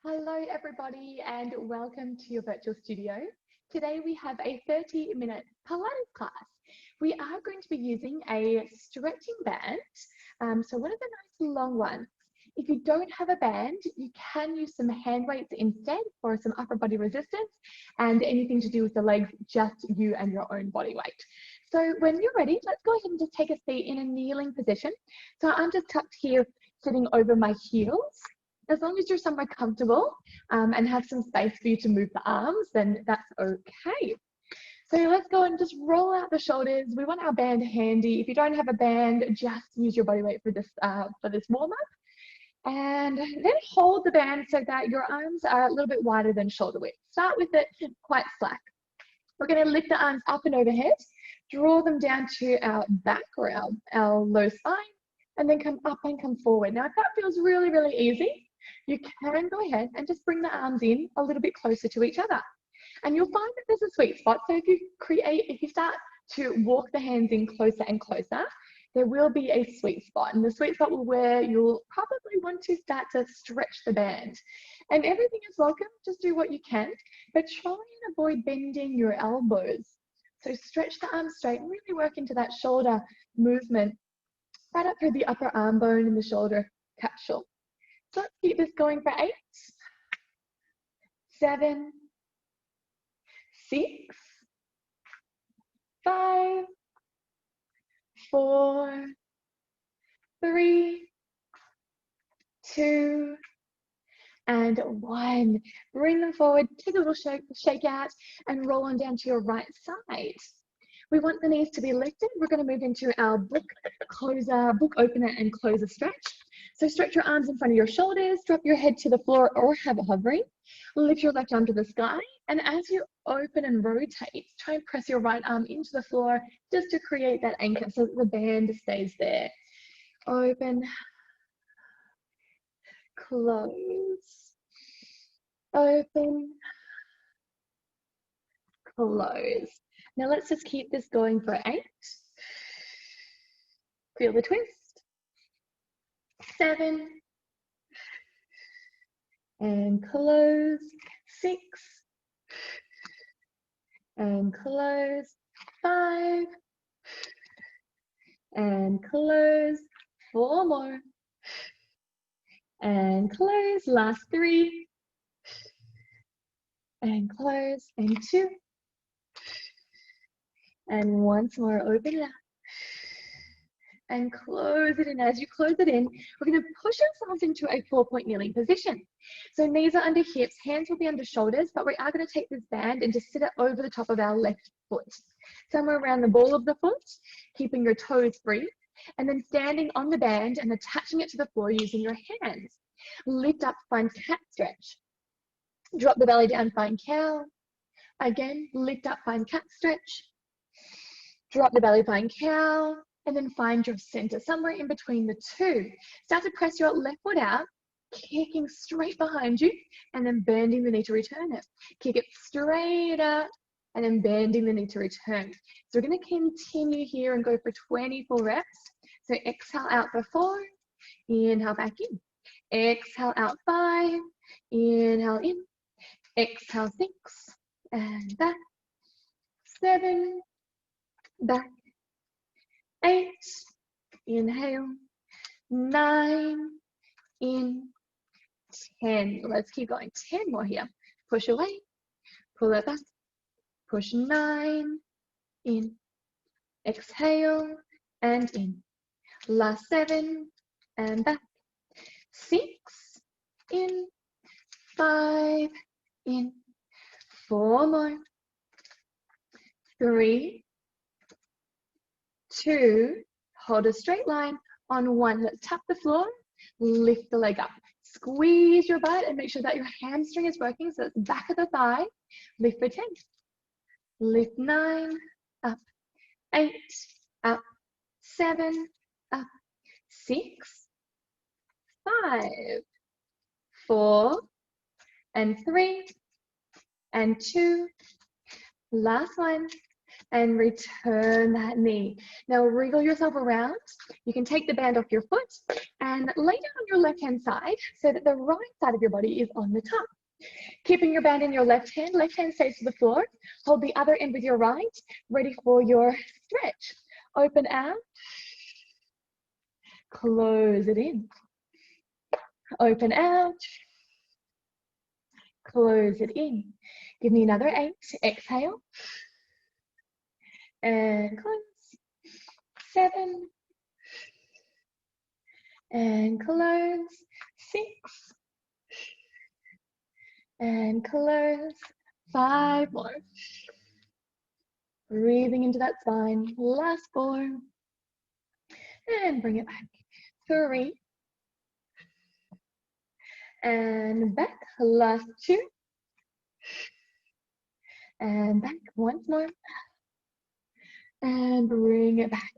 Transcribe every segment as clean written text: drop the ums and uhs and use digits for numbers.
Hello everybody and welcome to your virtual studio. Today we have a 30-minute Pilates class. We are going to be using a stretching band, so one of the nice long ones. If you don't have a band, you can use some hand weights instead for some upper body resistance, and anything to do with the legs, just you and your own body weight. So when you're ready, let's go ahead and just take a seat in a kneeling position. So I'm just tucked here, sitting over my heels. As long as you're somewhere comfortable and have some space for you to move the arms, then that's okay. So let's go and just roll out the shoulders. We want our band handy. If you don't have a band, just use your body weight for this warm up. And then hold the band so that your arms are a little bit wider than shoulder width. Start with it quite slack. We're going to lift the arms up and overhead, draw them down to our back or our low spine, and then come up and come forward. Now, if that feels really, really easy, you can go ahead and just bring the arms in a little bit closer to each other. And you'll find that there's a sweet spot. So if you start to walk the hands in closer and closer, there will be a sweet spot. And the sweet spot will where you'll probably want to start to stretch the band. And everything is welcome, just do what you can, but try and avoid bending your elbows. So stretch the arms straight and really work into that shoulder movement right up through the upper arm bone and the shoulder capsule. So let's keep this going for 8, 7, 6, 5, 4, 3, 2, and 1. Bring them forward, take a little shake out, and roll on down to your right side. We want the knees to be lifted. We're going to move into our book opener and closer stretch. So stretch your arms in front of your shoulders, drop your head to the floor or have it hovering. Lift your left arm to the sky. And as you open and rotate, try and press your right arm into the floor just to create that anchor so that the band stays there. Open, close, open, close. Now let's just keep this going for 8. Feel the twist. 7, and close, 6, and close, 5, and close, 4 more, and close, last 3, and close, and 2, and once more, open it up. And close it in. As you close it in, we're going to push ourselves into a 4-point kneeling position. So knees are under hips, hands will be under shoulders, but we are going to take this band and just sit it over the top of our left foot, somewhere around the ball of the foot, keeping your toes free, and then standing on the band and attaching it to the floor using your hands. Lift up, find cat stretch. Drop the belly down, find cow. Again, lift up, find cat stretch. Drop the belly, find cow. And then find your center, somewhere in between the two. Start to press your left foot out, kicking straight behind you, and then bending the knee to return it. Kick it straight out, and then bending the knee to return. So we're going to continue here and go for 24 reps. So exhale out for 4, inhale back in. Exhale out 5, inhale in. Exhale 6, and back. 7, back. 8, inhale, 9, in, 10. Let's keep going. 10 more here. Push away, pull it back, push 9, in, exhale, and in. Last 7, and back. 6, in, 5, in, 4 more, 3, 2, hold a straight line on 1. Let's tap the floor, lift the leg up. Squeeze your butt and make sure that your hamstring is working, so it's the back of the thigh. Lift for 10. Lift 9, up, 8, up, 7, up, 6, 5, 4, and 3, and 2. Last one. and return that knee. Now wriggle yourself around. You can take the band off your foot and lay down on your left-hand side so that the right side of your body is on the top. Keeping your band in your left hand stays to the floor. Hold the other end with your right, ready for your stretch. Open out, close it in. Open out, close it in. Give me another 8, exhale, and close. 7, and close. 6, and close. 5 more. Breathing into that spine. Last 4, and bring it back. 3, and back. Last 2, and back once more, and bring it back.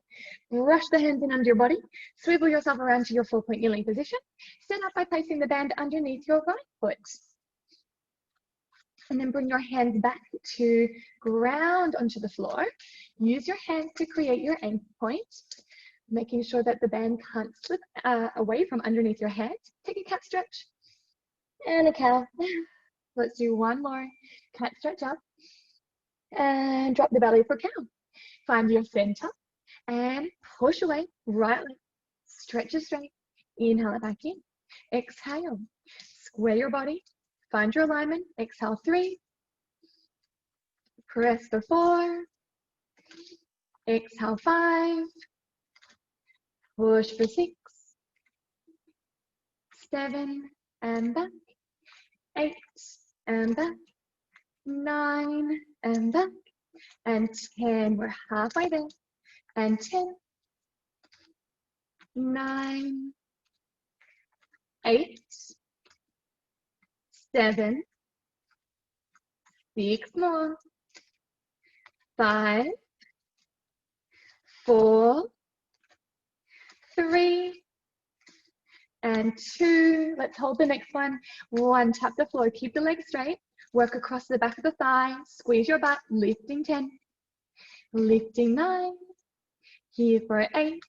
Brush the hands in under your body, swivel yourself around to your 4-point kneeling position. Stand up by placing the band underneath your right foot. And then bring your hands back to ground onto the floor. Use your hands to create your anchor point, making sure that the band can't slip away from underneath your head. Take a cat stretch and a cow. Let's do one more. Cat stretch up and drop the belly for cow. Find your center and push away, right leg. Stretch it straight. Inhale it back in. Exhale. Square your body. Find your alignment. Exhale 3. Press for 4. Exhale 5. Push for 6. 7 and back. 8 and back. 9 and back. And 10. We're halfway there. And 10. 9. 8. 7. 6 more. 5. 4. 3. And 2. Let's hold the next one. 1. Tap the floor. Keep the legs straight. Work across the back of the thigh. Squeeze your butt. Lifting 10. Lifting 9. Here for 8.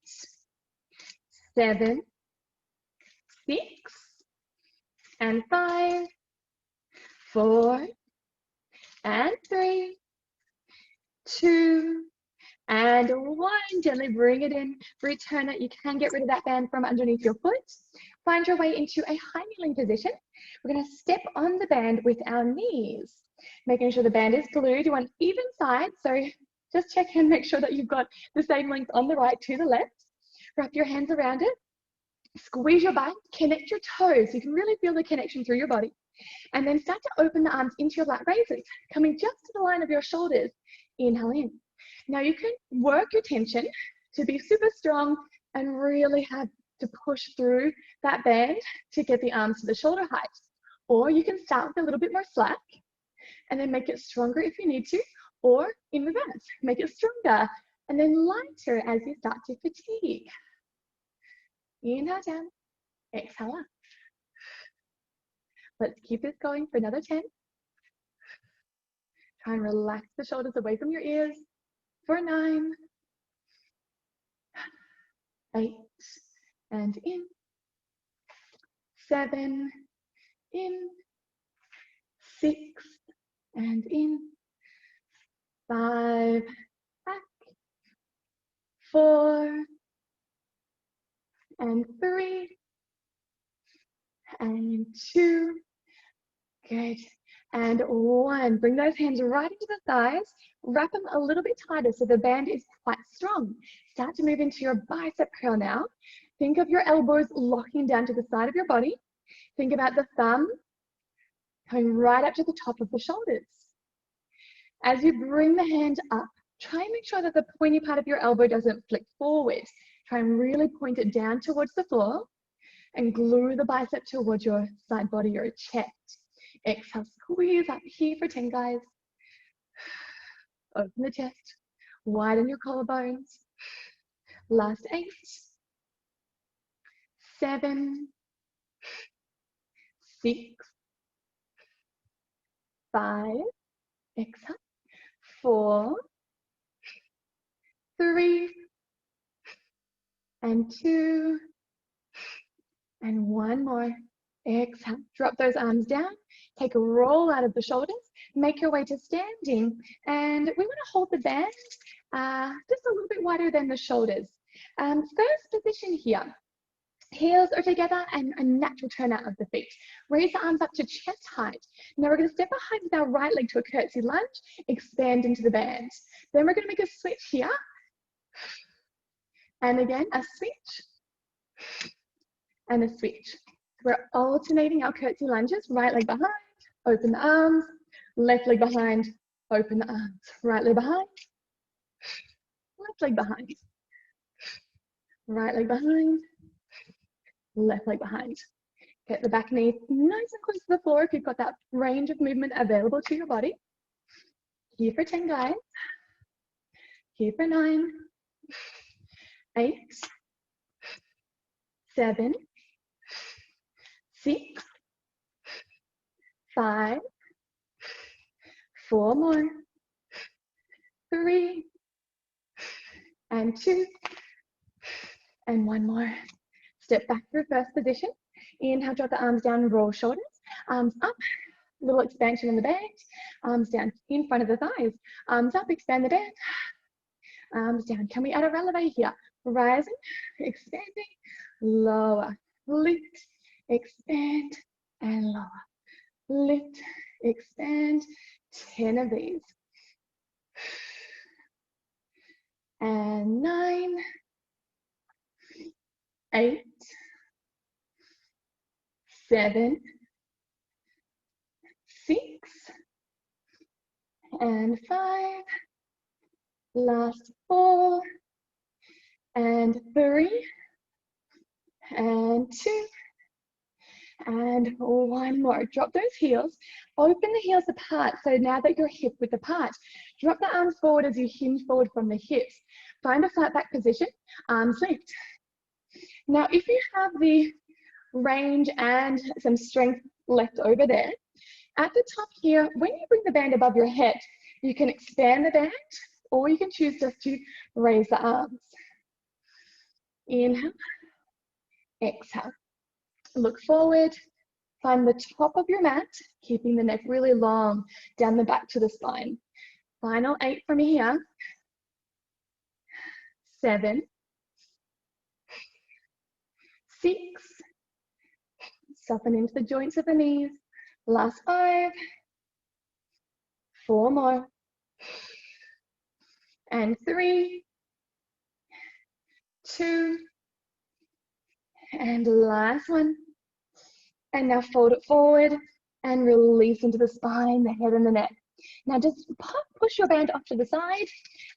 7. 6. And 5. 4. And 3. 2. And 1. Gently bring it in. Return it. You can get rid of that band from underneath your foot. Find your way into a high kneeling position. We're going to step on the band with our knees, making sure the band is glued. You want even sides, so just check and make sure that you've got the same length on the right to the left. Wrap your hands around it. Squeeze your butt. Connect your toes. You can really feel the connection through your body. And then start to open the arms into your lat raises, coming just to the line of your shoulders. Inhale in. Now you can work your tension to be super strong and really have to push through that band to get the arms to the shoulder height. Or you can start with a little bit more slack and then make it stronger if you need to, or in reverse, make it stronger and then lighter as you start to fatigue. Inhale down, exhale up. Let's keep this going for another 10. Try and relax the shoulders away from your ears for 9, 8, and in. 7, in. 6, and in. 5, back. 4, and 3, and 2. Good. And 1. Bring those hands right into the thighs. Wrap them a little bit tighter so the band is quite strong. Start to move into your bicep curl now. Think of your elbows locking down to the side of your body. Think about the thumb coming right up to the top of the shoulders. As you bring the hand up, try and make sure that the pointy part of your elbow doesn't flick forward. Try and really point it down towards the floor and glue the bicep towards your side body or chest. Exhale, squeeze up here for 10, guys. Open the chest, widen your collarbones. Last 8, 7, 6, 5, exhale, 4, 3, and 2, and 1 more. Exhale, drop those arms down, take a roll out of the shoulders, make your way to standing, and we want to hold the band just a little bit wider than the shoulders. First position here, heels are together and a natural turn out of the feet. Raise the arms up to chest height. Now we're going to step behind with our right leg to a curtsy lunge, expand into the band. Then we're going to make a switch here, and again a switch, and a switch. We're alternating our curtsy lunges, right leg behind, open the arms, left leg behind, open the arms, right leg behind, left leg behind, right leg behind, left leg behind. Get the back knee nice and close to the floor if you've got that range of movement available to your body. Here for 10, guys. Here for 9, 8, 7, 6, 5, 4 more, 3, and 2, and 1 more. Step back to reverse position. Inhale, drop the arms down, roll shoulders, arms up, little expansion in the band, arms down in front of the thighs, arms up, expand the band, arms down. Can we add a releve here? Rising, expanding, lower, lift, expand, and lower. Lift, expand, 10 of these. And 9, 8, 7, 6, and 5, last 4, and 3, and 2, and 1 more. Drop those heels, open the heels apart. So now that you're hip width apart, drop the arms forward as you hinge forward from the hips. Find a flat back position, arms lift. Now, if you have the range and some strength left over there, at the top here, when you bring the band above your head, you can expand the band, or you can choose just to raise the arms. Inhale, exhale. Look forward, find the top of your mat, keeping the neck really long down the back to the spine. Final 8 from here. 7, 6, soften into the joints of the knees. Last 5, 4 more, and 3, 2, and last one. And now fold it forward and release into the spine, the head and the neck. Now just push your band off to the side,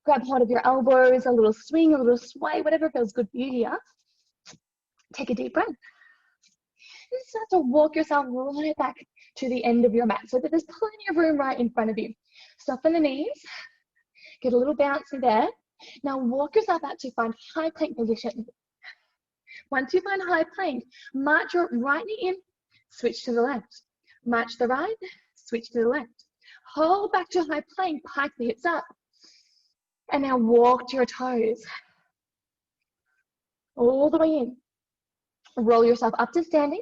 grab hold of your elbows, a little swing, a little sway, whatever feels good for you here. Take a deep breath. And start to walk yourself right back to the end of your mat so that there's plenty of room right in front of you. Soften the knees, get a little bouncy there. Now walk yourself out to find high plank position. Once you find high plank, march your right knee in, switch to the left. March the right, switch to the left. Hold back to high plank, pike the hips up. And now walk to your toes. All the way in. Roll yourself up to standing.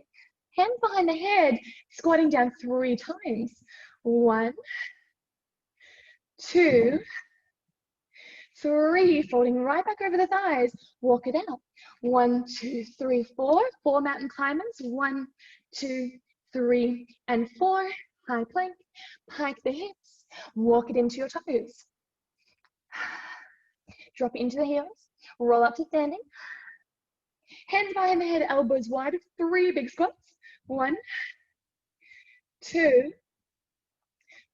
Hands behind the head, squatting down 3 times. 1, 2, 3, folding right back over the thighs. Walk it out. 1, 2, 3, 4. 4 mountain climbers. 1, 2, 3, and 4. High plank. Pike the hips. Walk it into your toes. Drop it into the heels. Roll up to standing. Hands behind the head, elbows wide. 3 big squats. 1, 2,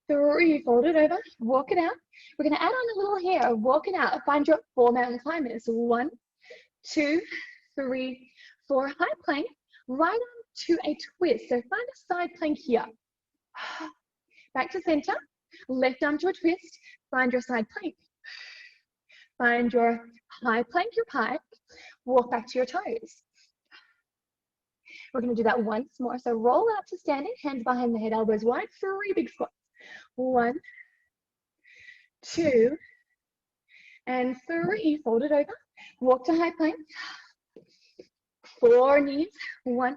3. Fold it over. Walk it out. We're going to add on a little here. Walk it out. Find your 4 mountain climbers. 1, 2, 3, 4. High plank. Right arm to a twist. So find a side plank here. Back to center. Left arm to a twist. Find your side plank. Find your high plank, your pike. Walk back to your toes. We're going to do that once more. So roll up to standing, hands behind the head, elbows wide, 3 big squats. 1, 2, and 3, fold it over, walk to high plank, 4 knees, 1,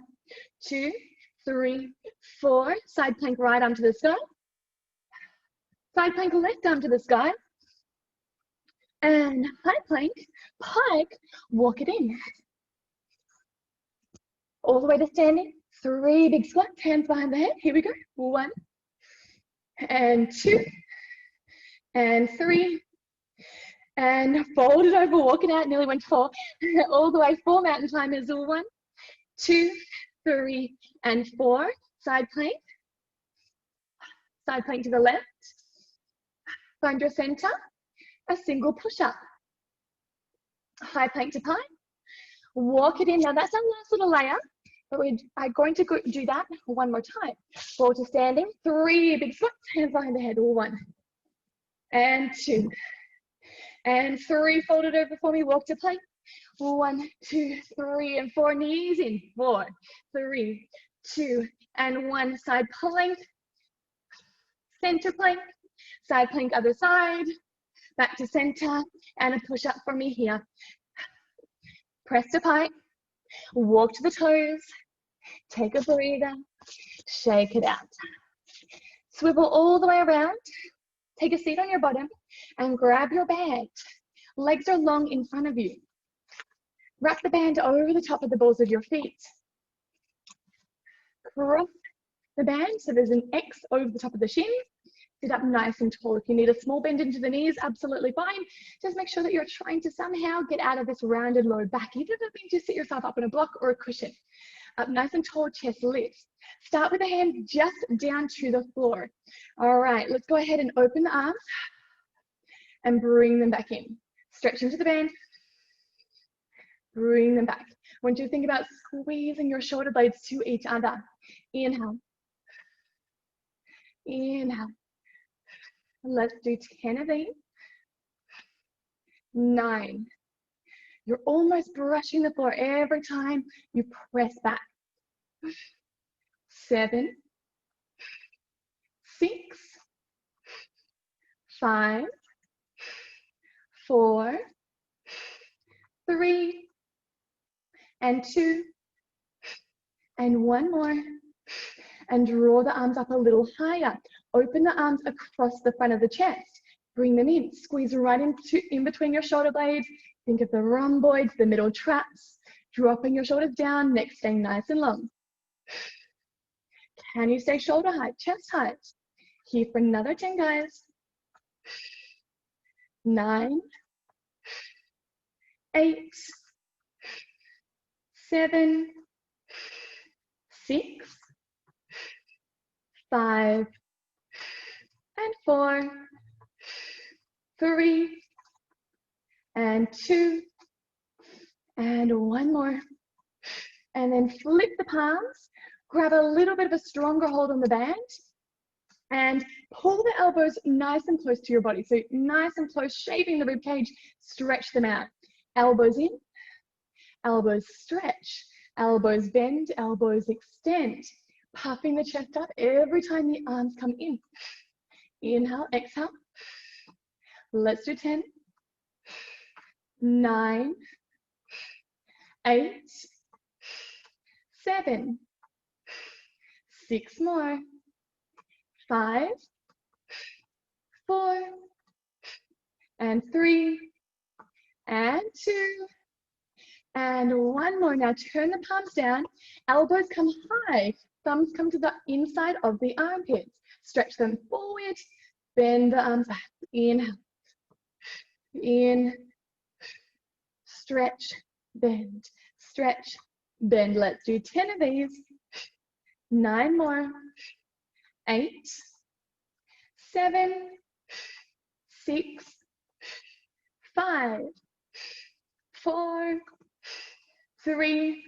2, 3, 4, side plank right arm to the sky, side plank left arm to the sky, and high plank, pike, walk it in. All the way to standing, 3 big squats, hands behind the head, here we go, 1, and 2, and 3, and fold it over, walk it out, nearly went 4, all the way, 4 mountain climbers, 1, 2, 3, and 4, side plank to the left, find your center, a single push-up, high plank to pike, walk it in. Now that's our last little layer, but we are going to do that one more time. Fall to standing, 3 big squats, hands behind the head, 1, and 2, and 3, fold it over for me, walk to plank, 1, 2, 3, and 4, knees in, 4, 3, 2, and 1, side plank, center plank, side plank other side, back to center, and a push up for me here. Press to pike, walk to the toes, take a breather, shake it out. Swivel all the way around, take a seat on your bottom, and grab your band. Legs are long in front of you. Wrap the band over the top of the balls of your feet. Cross the band so there's an X over the top of the shins. Sit up nice and tall. If you need a small bend into the knees, absolutely fine. Just make sure that you're trying to somehow get out of this rounded low back, even if it means you sit yourself up on a block or a cushion. Up nice and tall, chest lifts. Start with the hands just down to the floor. All right, let's go ahead and open the arms and bring them back in. Stretch into the band. Bring them back. I want you to think about squeezing your shoulder blades to each other. Inhale. Inhale. Let's do 10 of these. 9. You're almost brushing the floor every time you press back. 7, 6, 5, 4, 3, and 2, and 1 more. And draw the arms up a little higher. Open the arms across the front of the chest. Bring them in. Squeeze right in between your shoulder blades. Think of the rhomboids, the middle traps. Dropping your shoulders down, neck staying nice and long. Can you stay shoulder height, chest height? Here for another 10, guys. 9, 8, 7, 6, 5, and 4, 3, and 2, and 1 more. And then flip the palms, grab a little bit of a stronger hold on the band, and pull the elbows nice and close to your body. So nice and close, shaping the rib cage, stretch them out. Elbows in, elbows stretch, elbows bend, elbows extend. Puffing the chest up every time the arms come in. Inhale, exhale. Let's do 10, 9, 8, 7, 6 more, 5, 4, and 3, and 2, and 1 more. Now turn the palms down, elbows come high, thumbs come to the inside of the armpits. Stretch them forward, bend the arms back. Inhale, in, stretch, bend, stretch, bend. Let's do 10 of these. 9 more, 8, 7, 6, 5, 4, 3,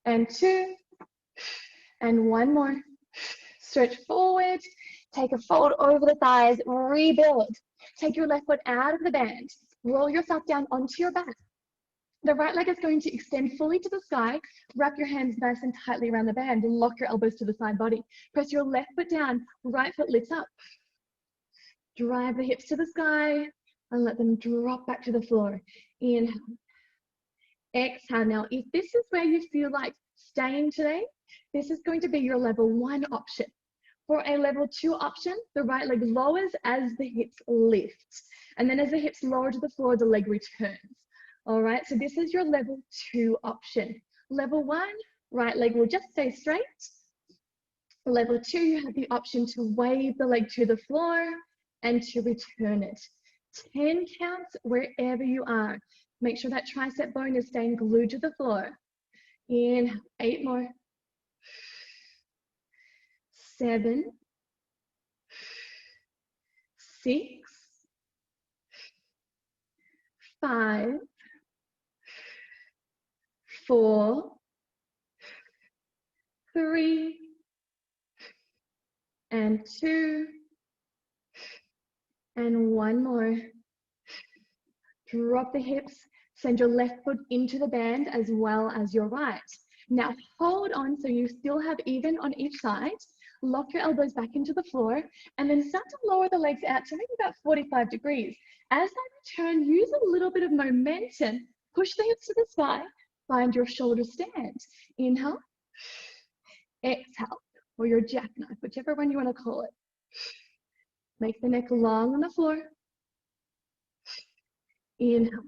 and 2, and 1 more. Stretch forward, take a fold over the thighs, rebuild. Take your left foot out of the band, roll yourself down onto your back. The right leg is going to extend fully to the sky. Wrap your hands nice and tightly around the band and lock your elbows to the side body. Press your left foot down, right foot lifts up. Drive the hips to the sky, and let them drop back to the floor. Inhale, exhale. Now, if this is where you feel like staying today, this is going to be your level 1 option. For a level 2 option, the right leg lowers as the hips lift. And then as the hips lower to the floor, the leg returns. All right, so this is your level 2 option. Level 1, right leg will just stay straight. Level 2, you have the option to wave the leg to the floor and to return it. 10 counts wherever you are. Make sure that tricep bone is staying glued to the floor. Inhale, 8 more. 7, 6, 5, 4, 3, and 2, and 1 more. Drop the hips, send your left foot into the band as well as your right. Now hold on so you still have even on each side. Lock your elbows back into the floor and then start to lower the legs out to maybe about 45 degrees. As they return, use a little bit of momentum. Push the hips to the sky. Find your shoulder stand. Inhale, exhale, or your jackknife, whichever one you want to call it. Make the neck long on the floor. Inhale,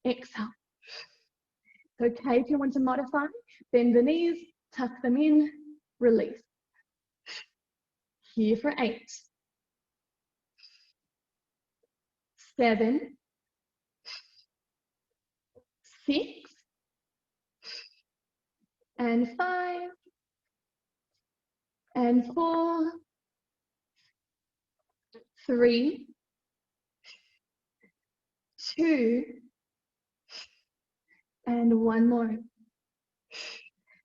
exhale. It's okay if you want to modify. Bend the knees, tuck them in, release. Here for 8, 7, 6, and 5, and 4, 3, 2, and 1 more.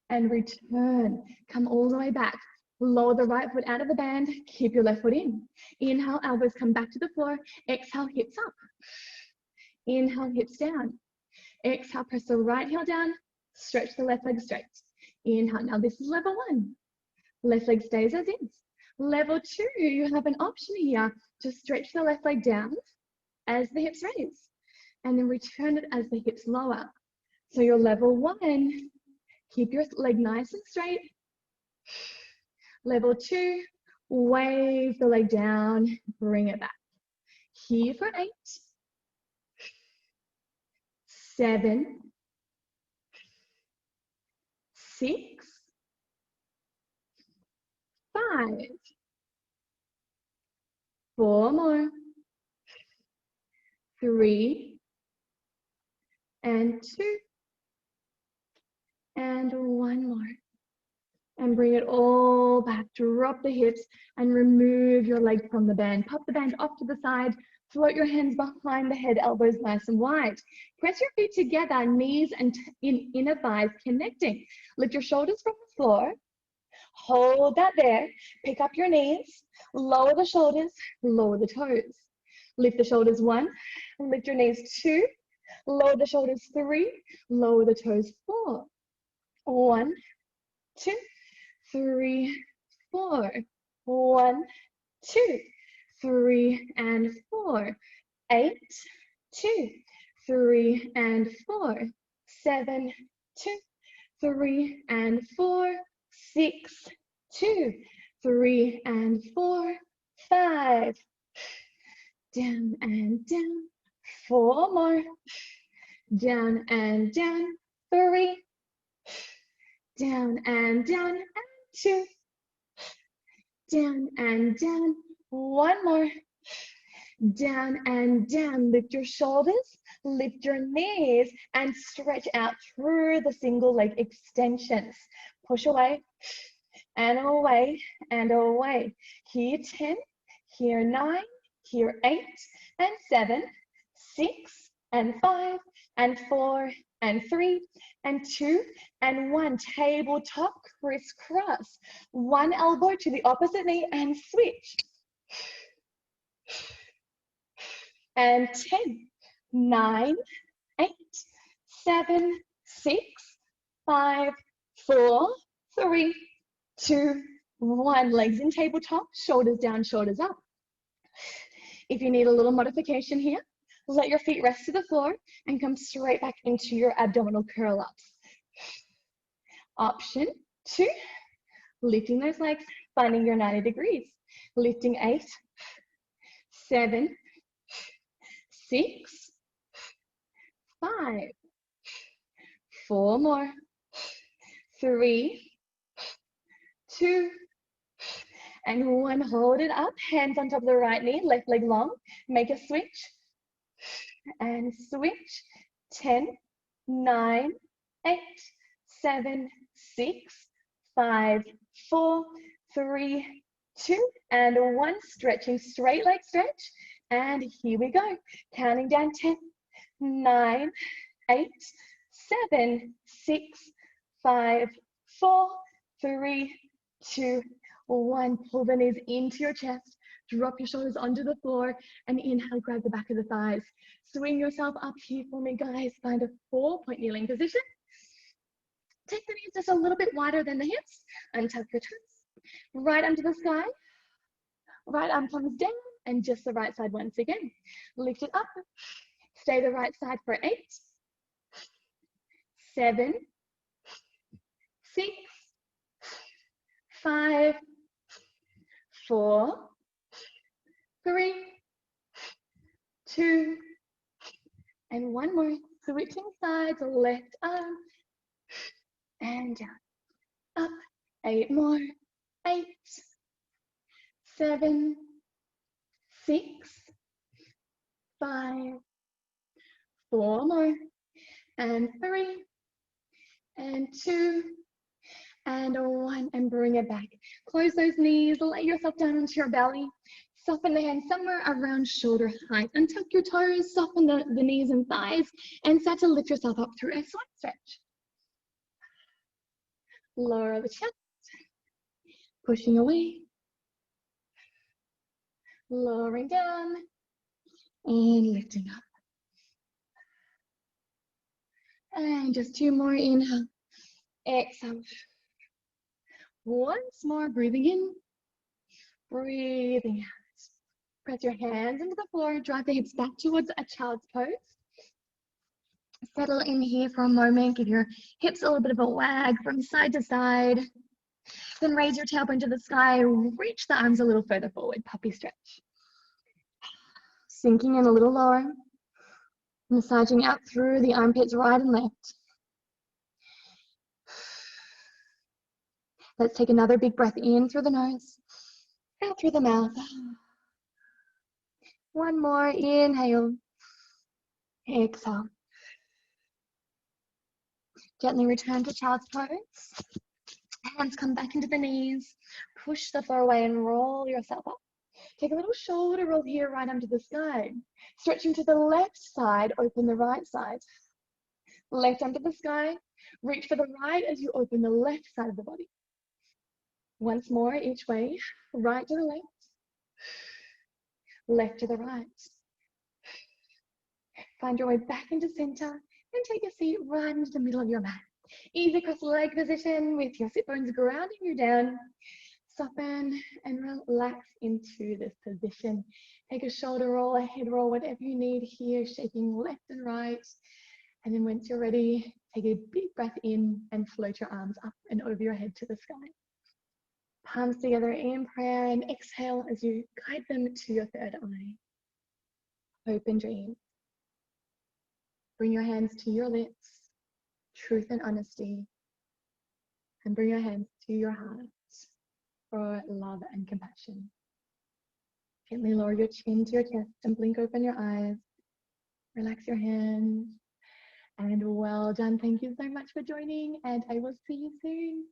And return. Come all the way back. Lower the right foot out of the band. Keep your left foot in. Inhale, elbows come back to the floor. Exhale, hips up. Inhale, hips down. Exhale, press the right heel down. Stretch the left leg straight. Inhale. Now this is level 1. Left leg stays as is. Level 2, you have an option here to stretch the left leg down as the hips raise. And then return it as the hips lower. So your level 1, keep your leg nice and straight. Level 2, wave the leg down, bring it back. Here for 8, 7, 6, 5, 4 more, 3, and 2, and 1 more. And bring it all back. Drop the hips and remove your leg from the band. Pop the band off to the side. Float your hands behind the head, elbows nice and wide. Press your feet together, knees and inner thighs connecting. Lift your shoulders from the floor. Hold that there. Pick up your knees. Lower the shoulders. Lower the toes. Lift the shoulders 1. Lift your knees 2. Lower the shoulders 3. Lower the toes 4. 1, 2, 3, 4. 1, 2, 3, and 4. 8, 2, 3, and 4. 7, 2, 3, and 4. 6, 2, 3, and 4. 5. Down and down. 4 more. Down and down. 3. Down and down. And 2. Down and down. 1 more. Down and down. Lift your shoulders, lift your knees, and stretch out through the single leg extensions. Push away, and away, and away. Here 10, here 9, here 8, and 7, 6, and 5, and 4, and 3, and 2, and 1. Tabletop crisscross. 1 elbow to the opposite knee and switch. And 10, 9, 8, 7, 6, 5, 4, 3, 2, 1. Legs in tabletop, shoulders down, shoulders up. If you need a little modification here, Let your feet rest to the floor and come straight back into your abdominal curl ups. Option 2, lifting those legs, finding your 90 degrees. Lifting 8, 7, 6, 5, 4 more, 3, 2, and 1. Hold it up, hands on top of the right knee, left leg long. Make a switch and switch. 10, 9, 8, 7, 6, 5, 4, 3, 2, and 1. Stretching, straight leg stretch. And here we go. Counting down 10, 9, 8, 7, 6, 5, 4, 3, 2, 1. Pull the knees into your chest. Drop your shoulders onto the floor and inhale, grab the back of the thighs. Swing yourself up here for me, guys. Find a 4-point kneeling position. Take the knees just a little bit wider than the hips. Untuck your toes. Right arm to the sky. Right arm comes down and just the right side once again. Lift it up. Stay the right side for 8, 7, 6, 5, 4, 3, 2, and 1 more. Switching sides, left arm and down. Up, 8 more. 8, 7, 6, 5, 4 more, and 3, and 2, and 1, and bring it back. Close those knees, lay yourself down onto your belly. Soften the hands somewhere around shoulder height. Untuck your toes, soften the knees and thighs, and start to lift yourself up through a side stretch. Lower the chest, pushing away, lowering down, and lifting up. And just 2 more, inhale, exhale. Once more, breathing in, breathing out. Press your hands into the floor, drive the hips back towards a child's pose. Settle in here for a moment, give your hips a little bit of a wag from side to side. Then raise your tailbone to the sky, reach the arms a little further forward, puppy stretch. Sinking in a little lower, massaging out through the armpits right and left. Let's take another big breath in through the nose, out through the mouth. 1 more, inhale, exhale. Gently return to child's pose. Hands come back into the knees. Push the floor away and roll yourself up. Take a little shoulder roll here, right arm to the sky. Stretching to the left side, open the right side. Left arm to the sky. Reach for the right as you open the left side of the body. Once more, each way. Right to the left. Left to the right. Find your way back into center and take a seat right into the middle of your mat. Easy cross leg position with your sit bones grounding you down. Soften and relax into this position. Take a shoulder roll, a head roll, whatever you need here, shaking left and right. And then once you're ready, take a big breath in and float your arms up and over your head to the sky. Palms together in prayer and exhale as you guide them to your third eye. Open dreams. Bring your hands to your lips, truth and honesty. And bring your hands to your heart for love and compassion. Gently lower your chin to your chest and blink open your eyes. Relax your hands. And well done. Thank you so much for joining, and I will see you soon.